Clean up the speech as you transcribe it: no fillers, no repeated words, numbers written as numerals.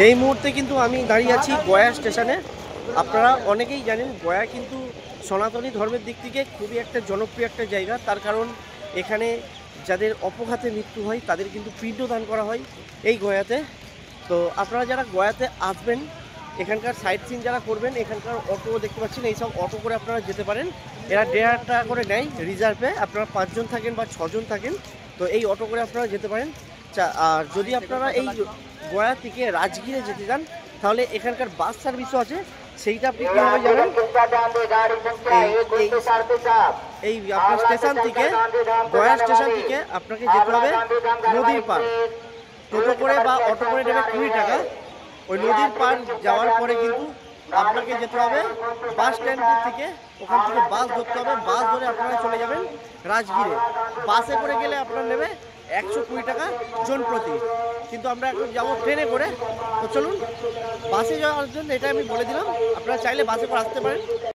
এই মুহূর্তে কিন্তু আমি দাঁড়িয়ে আছি গয়া স্টেশনে। আপনারা অনেকেই জানেন গয়া কিন্তু সনাতনী ধর্মের দিক থেকে খুবই একটা জনপ্রিয় একটা জায়গা। তার কারণ এখানে যাদের অপঘাতে মৃত্যু হয় তাদের কিন্তু পিণ্ডদান করা হয় এই গয়াতে। তো আপনারা যারা গয়াতে আসবেন, এখানকার সাইট সিন যারা করবেন, এখানকার অটো দেখতে পাচ্ছেন, এইসব অটো করে আপনারা যেতে পারেন। এরা 1,500 টাকা করে নেয় রিজার্ভে। আপনারা 5 জন থাকেন বা 6 জন থাকেন, তো এই অটো করে আপনারা যেতে পারেন। আর যদি আপনারা এই গয়া থেকে রাজগীরে যেতে চান, তাহলে এখানকার বাস সার্ভিসও আছে। সেইটা আপনি কীভাবে যাবেন, এই আপনার স্টেশন থেকে, গয়া স্টেশন থেকে আপনাকে যেতে হবে নদীর পার। টোটো করে বা অটো করে নেবে 20 টাকা। ওই নদীর পার যাওয়ার পরে কিন্তু আপনাকে যেতে হবে বাস স্ট্যান্ডের থেকে, ওখান থেকে বাস ধরতে হবে। বাস ধরে আপনারা চলে যাবেন রাজগীরে। বাসে করে গেলে আপনার নেবে 120 টাকা জন প্রতি, কিন্তু আমরা এখন যাবো ট্রেনে করে। তো চলুন, বাসে যাওয়ার জন্য এটা আমি বলে দিলাম, আপনারা চাইলে বাসে করে আসতে পারেন।